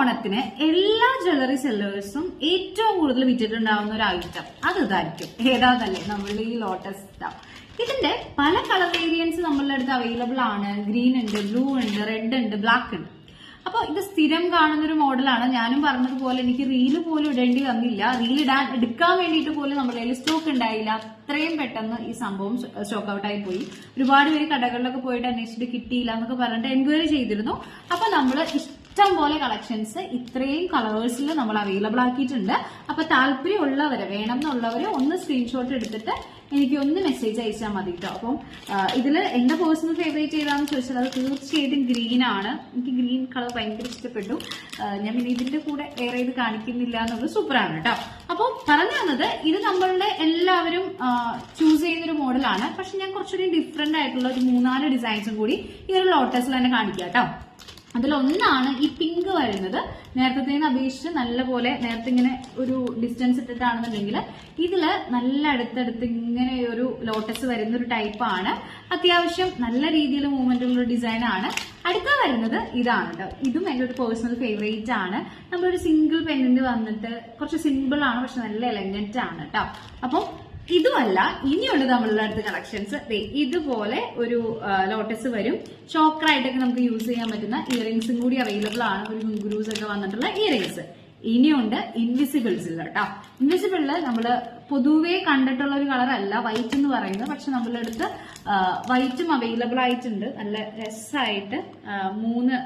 ഓണത്തിന് എല്ലാ ജ്വല്ലറി സെല്ലേഴ്സും ഏറ്റവും കൂടുതൽ വിറ്റിട്ടുണ്ടാവുന്ന ഒരു ഐറ്റം അത് ഇതായിരിക്കും. ഏതാന്നല്ലേ, നമ്മളുടെ ഈ ലോട്ടസ് സ്റ്റാർ. ഇതിന്റെ പല കളർ വേരിയൻസ് നമ്മളുടെ അടുത്ത് അവൈലബിൾ ആണ്. ഗ്രീൻ ഉണ്ട്, ബ്ലൂ ഉണ്ട്, റെഡ് ഉണ്ട്, ബ്ലാക്ക് ഉണ്ട്. അപ്പൊ ഇത് സ്ഥിരം കാണുന്നൊരു മോഡലാണ്. ഞാനും പറഞ്ഞതുപോലെ എനിക്ക് റീല് പോലും ഇടേണ്ടി വന്നില്ല. എടുക്കാൻ വേണ്ടിയിട്ട് പോലും നമ്മുടെ കയ്യിൽ സ്റ്റോക്ക് ഉണ്ടായില്ല. അത്രയും പെട്ടെന്ന് ഈ സംഭവം സ്റ്റോക്ക് ഔട്ട് ആയി പോയി. ഒരുപാട് പേര് കടകളിലൊക്കെ പോയിട്ട് അന്വേഷിച്ചിട്ട് കിട്ടിയില്ല എന്നൊക്കെ പറഞ്ഞിട്ട് എൻക്വയറി ചെയ്തിരുന്നു. അപ്പൊ നമ്മള് ഇഷ്ടം പോലെ കളക്ഷൻസ് ഇത്രയും കളേഴ്സിൽ നമ്മൾ അവൈലബിൾ ആക്കിയിട്ടുണ്ട്. അപ്പൊ താല്പര്യമുള്ളവരെ, വേണം എന്നുള്ളവരെ ഒന്ന് സ്ക്രീൻഷോട്ട് എടുത്തിട്ട് എനിക്ക് ഒന്ന് മെസ്സേജ് അയച്ചാൽ മതി കേട്ടോ. അപ്പം ഇതില് എന്റെ പേഴ്സണൽ ഫേവറേറ്റ് ഏതാന്ന് ചോദിച്ചാൽ അത് തീർച്ചയായിട്ടും ഗ്രീൻ ആണ്. എനിക്ക് ഗ്രീൻ കളർ ഭയങ്കര ഇഷ്ടപ്പെട്ടു. ഞാൻ പിന്നെ ഇതിന്റെ കൂടെ വേറെ ഇത് കാണിക്കുന്നില്ല എന്നുള്ളത് സൂപ്പറാണ് കേട്ടോ. അപ്പൊ പറഞ്ഞു തന്നത് ഇത് നമ്മളുടെ എല്ലാവരും ചൂസ് ചെയ്യുന്നൊരു മോഡലാണ്. പക്ഷെ ഞാൻ കുറച്ചുകൂടി ഡിഫറെന്റ് ആയിട്ടുള്ള ഒരു 3-4 ഡിസൈൻസും കൂടി ഈ ഒരു ലോട്ടസിൽ തന്നെ കാണിക്കാം കേട്ടോ. അതിലൊന്നാണ് ഈ പിങ്ക് വരുന്നത്. നേരത്തെ അപേക്ഷിച്ച് നല്ലപോലെ നേരത്തെ ഇങ്ങനെ ഒരു ഡിസ്റ്റൻസ് ഇട്ടിട്ടാണെന്നുണ്ടെങ്കിൽ ഇതില് നല്ല അടുത്തടുത്ത് ഇങ്ങനെ ഒരു ലോട്ടസ് വരുന്ന ഒരു ടൈപ്പാണ്. അത്യാവശ്യം നല്ല രീതിയിൽ മൂവ്മെന്റ് ഉള്ള ഒരു ഡിസൈൻ ആണ്. അടുത്ത വരുന്നത് ഇതാണ് കേട്ടോ. ഇതും എന്റെ ഒരു പേഴ്സണൽ ഫേവറേറ്റ് ആണ്. നമ്മളൊരു സിംഗിൾ പെന്നിന്റെ വന്നിട്ട് കുറച്ച് സിമ്പിൾ ആണ്, പക്ഷെ നല്ല എലഗന്റ് ആണ് കേട്ടോ. അപ്പം ഇതുമല്ല, ഇനിയുണ്ട് നമ്മളുടെ അടുത്ത കളക്ഷൻസ്. ഇതുപോലെ ഒരു ലോട്ടസ് വരും. ചോക്കറായിട്ടൊക്കെ നമുക്ക് യൂസ് ചെയ്യാൻ പറ്റുന്ന ഇയറിംഗ്സും കൂടി അവൈലബിൾ ആണ്. ഒരു ഗുങ്കുരൂസ് ഒക്കെ വന്നിട്ടുള്ള ഇയറിംഗ്സ്. ഇനിയുണ്ട് ഇൻവിസിബിൾസിൽ കേട്ടോ. ഇൻവിസിബിളില് നമ്മള് പൊതുവേ കണ്ടിട്ടുള്ള ഒരു കളർ അല്ല വൈറ്റ് എന്ന് പറയുന്നത്. പക്ഷെ നമ്മളുടെ അടുത്ത് വൈറ്റും അവൈലബിൾ ആയിട്ടുണ്ട്. നല്ല രസമായിട്ട് 3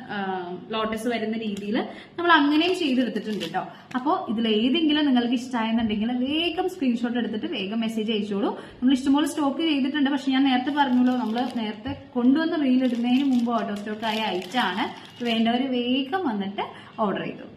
ലോട്ടസ് വരുന്ന രീതിയിൽ നമ്മൾ അങ്ങനെയും ചെയ്തെടുത്തിട്ടുണ്ട് കേട്ടോ. അപ്പോൾ ഇതിൽ ഏതെങ്കിലും നിങ്ങൾക്ക് ഇഷ്ടമായെന്നുണ്ടെങ്കിൽ വേഗം സ്ക്രീൻഷോട്ട് എടുത്തിട്ട് വേഗം മെസ്സേജ് അയച്ചോളൂ. നമ്മൾ ഇഷ്ടംപോലെ സ്റ്റോക്ക് ചെയ്തിട്ടുണ്ട്. പക്ഷെ ഞാൻ നേരത്തെ പറഞ്ഞല്ലോ, നമ്മൾ നേരത്തെ കൊണ്ടുവന്ന് റീൽ ഇടുന്നതിന് മുമ്പ് ഔട്ട് ഓഫ് സ്റ്റോക്ക് ആയ ഐറ്റം ആണ്. വേണ്ടവർ വേഗം വന്നിട്ട് ഓർഡർ ചെയ്തു.